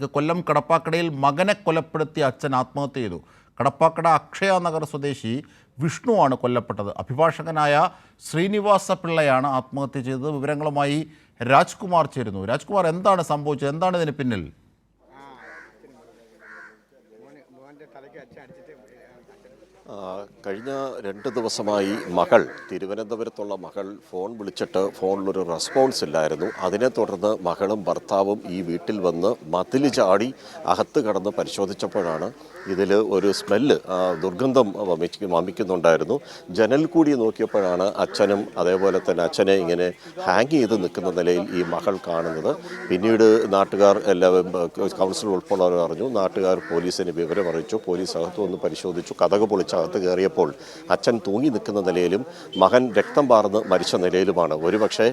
ഇത് കൊല്ലം കടപ്പാക്കടയിൽ മകനെ കൊലപ്പെടുത്തിയ അച്ഛൻ ആത്മഹത്യ ചെയ്തു. കടപ്പാക്കട അക്ഷയ നഗർ സ്വദേശി വിഷ്ണുവാണ് കൊല്ലപ്പെട്ടത്. അഭിഭാഷകനായ ശ്രീനിവാസ പിള്ളയാണ് ആത്മഹത്യ ചെയ്തത്. വിവരങ്ങളുമായി രാജ്കുമാർ ചേരുന്നു. രാജ്കുമാർ, എന്താണ് സംഭവിച്ചത്? എന്താണ് ഇതിന് പിന്നിൽ? കഴിഞ്ഞ 2 ദിവസമായി മകൾ, തിരുവനന്തപുരത്തുള്ള മകൾ ഫോൺ വിളിച്ചിട്ട് ഫോണിലൊരു റെസ്പോൺസ് ഇല്ലായിരുന്നു. അതിനെ തുടർന്ന് മകളും ഭർത്താവും ഈ വീട്ടിൽ വന്ന് മതിൽ ചാടി അകത്ത് കടന്ന് പരിശോധിച്ചപ്പോഴാണ് ഇതിൽ ഒരു സ്മെല്ല്, ദുർഗന്ധം വമിക്കുന്നുണ്ടായിരുന്നു. ജനൽ കൂടി നോക്കിയപ്പോഴാണ് അച്ഛനും അതേപോലെ തന്നെ അച്ഛനെ ഇങ്ങനെ ഹാങ് ചെയ്ത് നിൽക്കുന്ന നിലയിൽ ഈ മകൾ കാണുന്നത്. പിന്നീട് നാട്ടുകാർ എല്ലാവരും, കൗൺസിൽ ഉൾപ്പെടെ അറിഞ്ഞു. നാട്ടുകാർ പോലീസിന് വിവരം അറിയിച്ചു. പോലീസ് അകത്ത് വന്ന് പരിശോധിച്ചു. കതക് പൊളിച്ച് അകത്ത് കയറിയപ്പോൾ അച്ഛൻ തൂങ്ങി നിൽക്കുന്ന നിലയിലും മകൻ രക്തം പാർന്ന് മരിച്ച നിലയിലുമാണ്. ഒരുപക്ഷെ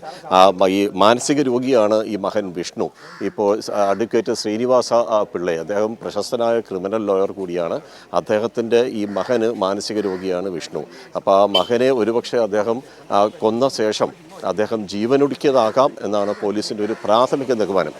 ഈ മാനസിക രോഗിയാണ് ഈ മകൻ വിഷ്ണു. ഇപ്പോൾ അഡ്വക്കേറ്റ് ശ്രീനിവാസ പിള്ള, അദ്ദേഹം പ്രശസ്തനായ ക്രിമിനൽ ലോയർ കൂടിയാണ്. അദ്ദേഹത്തിൻ്റെ ഈ മകന് മാനസിക രോഗിയാണ് വിഷ്ണു. അപ്പോൾ ആ മകനെ ഒരുപക്ഷെ അദ്ദേഹം കൊന്ന ശേഷം അദ്ദേഹം ജീവനൊടുക്കിയതാകാം എന്നാണ് പോലീസിൻ്റെ ഒരു പ്രാഥമിക നിഗമനം.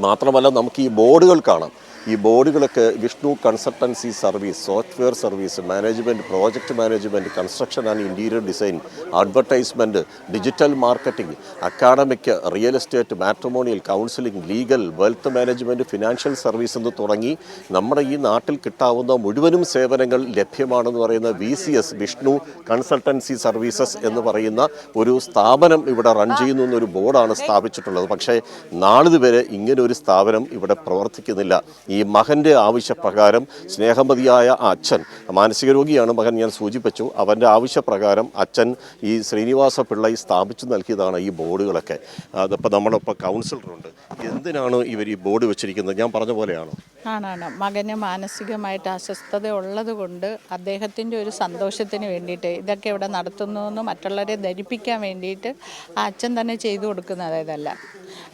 മാത്രമല്ല, നമുക്ക് ഈ ബോർഡുകൾ കാണാം. ഈ ബോർഡുകളൊക്കെ Vishnu consultancy service, software service, management, project management, construction and interior design, advertisement, digital marketing, academic, real estate, matrimonial, counselling, legal, wealth management, financial service എന്ന് തുടങ്ങി നമ്മുടെ ഈ നാട്ടിൽ കിട്ടാവുന്ന മുഴുവനും സേവനങ്ങൾ ലഭ്യമാണെന്ന് പറയുന്ന VCS, വിഷ്ണു കൺസൾട്ടൻസി സർവീസസ് എന്ന് പറയുന്ന ഒരു സ്ഥാപനം ഇവിടെ റൺ ചെയ്യുന്നു എന്നൊരു ബോർഡാണ് സ്ഥാപിച്ചിട്ടുള്ളത്. പക്ഷേ നാളിതുവരെ ഇങ്ങനൊരു സ്ഥാപനം ഇവിടെ പ്രവർത്തിക്കുന്നില്ല. ഈ മകൻ്റെ ആവശ്യപ്രകാരം സ്നേഹമതിയായ അച്ഛൻ, മാനസിക രോഗിയാണ് മകൻ, ഞാൻ സൂചിപ്പിച്ചു, അവൻ്റെ ആവശ്യപ്രകാരം അച്ഛൻ ഈ ശ്രീനിവാസ പിള്ള സ്ഥാപിച്ചു നൽകിയതാണ് ഈ ബോർഡുകളൊക്കെ. അതിപ്പോൾ നമ്മളിപ്പോൾ കൗൺസിലറുണ്ട്. എന്തിനാണ് ഇവർ ഈ ബോർഡ് വെച്ചിരിക്കുന്നത്? ഞാൻ പറഞ്ഞ പോലെയാണോ? ആണാണ്. മകന് മാനസികമായിട്ട് അസ്വസ്ഥത ഉള്ളത് കൊണ്ട് അദ്ദേഹത്തിൻ്റെ ഒരു സന്തോഷത്തിന് വേണ്ടിയിട്ട് ഇതൊക്കെ ഇവിടെ നടത്തുന്നുവെന്ന് മറ്റുള്ളവരെ ധരിപ്പിക്കാൻ വേണ്ടിയിട്ട് ആ അച്ഛൻ തന്നെ ചെയ്തു കൊടുക്കുന്നത് ഇതല്ല.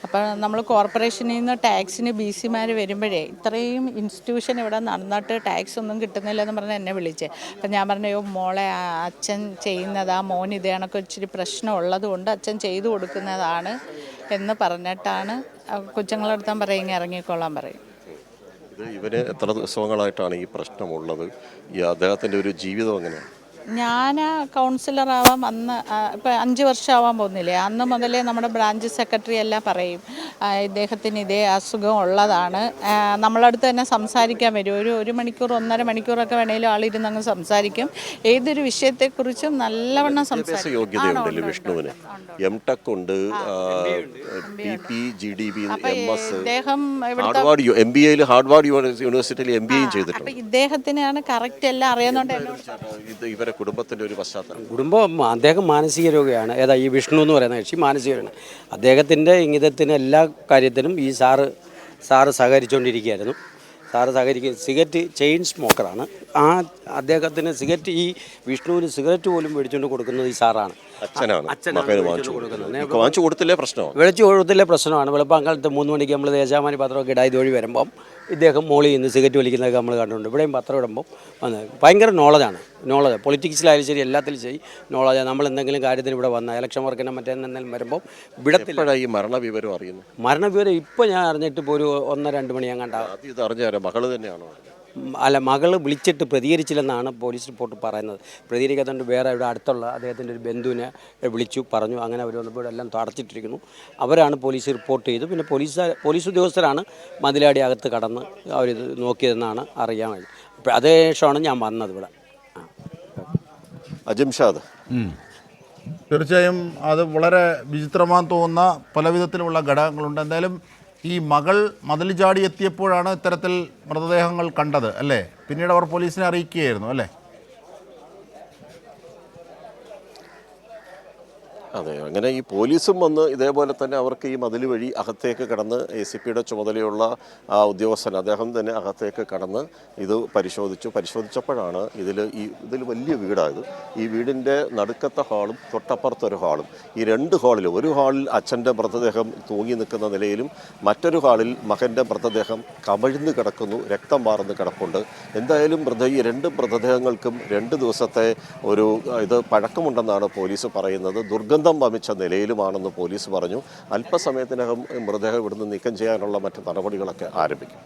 അപ്പോൾ നമ്മൾ കോർപ്പറേഷനിൽ നിന്ന് ടാക്സിന് BC-മാർ വരുമ്പോഴേ ഇത്രയും ഇൻസ്റ്റിറ്റ്യൂഷൻ ഇവിടെ നടന്നിട്ട് ടാക്സ് ഒന്നും കിട്ടുന്നില്ലെന്ന് പറഞ്ഞ് എന്നെ വിളിച്ചേ. അപ്പം ഞാൻ പറഞ്ഞു, മോളെ അച്ഛൻ ചെയ്യുന്നത് ആ മോൻ ഇത് കണക്ക് ഇച്ചിരി പ്രശ്നം ഉള്ളത് കൊണ്ട് അച്ഛൻ ചെയ്തു കൊടുക്കുന്നതാണ് എന്ന് പറഞ്ഞിട്ടാണ് കൊച്ചുങ്ങളെടുത്താൻ പറയും ഇറങ്ങിക്കൊള്ളാൻ പറയും. ഇവന് എത്ര ദിവസങ്ങളായിട്ടാണ് ഈ പ്രശ്നമുള്ളത്? ഈ അദ്ദേഹത്തിൻ്റെ ഒരു ജീവിതം എങ്ങനെയാണ്? ഞാൻ കൗൺസിലറാവാൻ അന്ന് ഇപ്പം 5 വർഷമാവാൻ പോകുന്നില്ലേ, അന്ന് മുതലേ നമ്മുടെ ബ്രാഞ്ച് സെക്രട്ടറി എല്ലാം പറയും ഇദ്ദേഹത്തിന് ഇതേ അസുഖം ഉള്ളതാണ്. നമ്മളടുത്ത് തന്നെ സംസാരിക്കാൻ വരും. ഒരു മണിക്കൂർ 1.5 മണിക്കൂറൊക്കെ വേണേലും ആളിരുന്നങ്ങ് സംസാരിക്കും. ഏതൊരു വിഷയത്തെക്കുറിച്ചും നല്ലവണ്ണം സംസാരിക്കും. യോഗ്യതയുണ്ടല്ലോ വിഷ്ണുവിന്. MTech ഉണ്ട്, PPGDB, MS, ഇദ്ദേഹം MBA ഹാർവാർഡ് യൂണിവേഴ്സിറ്റിയിൽ MBA ചെയ്തിട്ടുണ്ട്. അപ്പം ഇദ്ദേഹത്തിനാണ് കറക്റ്റ് എല്ലാം അറിയുന്നുണ്ട്. ഇവരെ കുടുംബത്തിൻ്റെ ഒരു പശ്ചാത്തലം, അദ്ദേഹം മാനസിക രോഗിയാണ്. ഈ വിഷ്ണു എന്ന് പറയുന്ന കക്ഷി മാനസികമാണ്. അദ്ദേഹത്തിൻ്റെ ഇംഗിതത്തിന് എല്ലാ കാര്യത്തിനും ഈ സാറ് സഹകരിച്ചുകൊണ്ടിരിക്കുകയായിരുന്നു. സിഗരറ്റ് ചെയിൻ സ്മോക്കറാണ്. അദ്ദേഹത്തിന് സിഗരറ്റ്, ഈ വിഷ്ണുവിന് സിഗരറ്റ് പോലും മേടിച്ചുകൊണ്ട് കൊടുക്കുന്നത് ഈ സാറാണ്. വാങ്ങിച്ചു കൊടുത്തില്ലേ പ്രശ്നമാണ്. വെളുപ്പം കാലത്ത് 3 മണിക്ക് നമ്മൾ ദേശാമാനി പത്രമൊക്കെ ഇടായി വഴി വരുമ്പം ഇദ്ദേഹം മോളിൽ നിന്ന് സിഗരറ്റ് വലിക്കുന്നതൊക്കെ നമ്മൾ കണ്ടിട്ടുണ്ട്. ഇവിടെയും പത്രം ഇടുമ്പം ഭയങ്കര നോളജാണ്. പൊളിറ്റിക്സിലായാലും ശരി, എല്ലാത്തിലും ശരി നോളജാണ്. നമ്മൾ എന്തെങ്കിലും കാര്യത്തിന് ഇവിടെ വന്ന ഇലക്ഷൻ വർക്കിനെ മറ്റേന്തെങ്കിലും വരുമ്പോൾ വിടത്തില്ല. ഈ മരണവിവരം അറിയുന്നു? മരണവിവരം ഇപ്പോൾ ഞാൻ അറിഞ്ഞിട്ട് ഇപ്പോൾ ഒരു 1-2 മണി ഞാൻ കണ്ടാകും. ഇത് അറിഞ്ഞാൽ മകള് തന്നെയാണോ? അല്ല, മകൾ വിളിച്ചിട്ട് പ്രതികരിച്ചില്ലെന്നാണ് പോലീസ് റിപ്പോർട്ട് പറയുന്നത്. പ്രതികരിക്കാത്തതുകൊണ്ട് വേറെ ഇവിടെ അടുത്തുള്ള അദ്ദേഹത്തിൻ്റെ ഒരു ബന്ധുവിനെ വിളിച്ചു പറഞ്ഞു. അങ്ങനെ അവർ വന്നപ്പോൾ എല്ലാം തടച്ചിട്ടിരിക്കുന്നു. അവരാണ് പോലീസ് റിപ്പോർട്ട് ചെയ്തു. പിന്നെ പോലീസ് ഉദ്യോഗസ്ഥരാണ് മതിലാടി അകത്ത് കടന്ന് അവരിത് നോക്കിയതെന്നാണ് അറിയാൻ കഴിഞ്ഞത്. അപ്പോൾ അതേശമാണ് ഞാൻ വന്നത് ഇവിടെ. അജിംഷാദ്, തീർച്ചയായും അത് വളരെ വിചിത്രമാണെന്ന് തോന്നുന്ന പല വിധത്തിലുള്ള ഘടകങ്ങളുണ്ട്. എന്തായാലും ഈ മകൾ മതിൽ ചാടി എത്തിയപ്പോഴാണ് ഇത്തരത്തിൽ മൃതദേഹങ്ങൾ കണ്ടത് അല്ലേ? പിന്നീട് അവർ പോലീസിനെ അറിയിക്കുകയായിരുന്നു അല്ലേ? അതെ, അങ്ങനെ ഈ പോലീസും വന്ന് ഇതേപോലെ തന്നെ അവർക്ക് ഈ മതിൽ വഴി അകത്തേക്ക് കടന്ന് ACPയുടെ ചുമതലയുള്ള ഉദ്യോഗസ്ഥൻ അദ്ദേഹം തന്നെ അകത്തേക്ക് കടന്ന് ഇത് പരിശോധിച്ചപ്പോഴാണ് ഇതിൽ വലിയ വീടായത്. ഈ വീടിൻ്റെ നടുക്കത്തെ ഹാളും തൊട്ടപ്പുറത്തൊരു ഹാളും, ഈ 2 ഹാളിലും, ഒരു ഹാളിൽ അച്ഛൻ്റെ മൃതദേഹം തൂങ്ങി നിൽക്കുന്ന നിലയിലും മറ്റൊരു ഹാളിൽ മകൻ്റെ മൃതദേഹം കമിഴ്ന്ന് കിടക്കുന്നു, രക്തം വാർന്ന് കിടപ്പുണ്ട്. എന്തായാലും ഈ 2 മൃതദേഹങ്ങൾക്കും 2 ദിവസത്തെ ഇത് പഴക്കമുണ്ടെന്നാണ് പോലീസ് പറയുന്നത്. ദുർഗന്ധം ദുരന്തം വമിച്ച നിലയിലുമാണെന്ന് പോലീസ് പറഞ്ഞു. അല്പസമയത്തിനകം മൃതദേഹം ഇവിടുന്ന് നീക്കം ചെയ്യാനുള്ള മറ്റ് നടപടികളൊക്കെ ആരംഭിക്കും.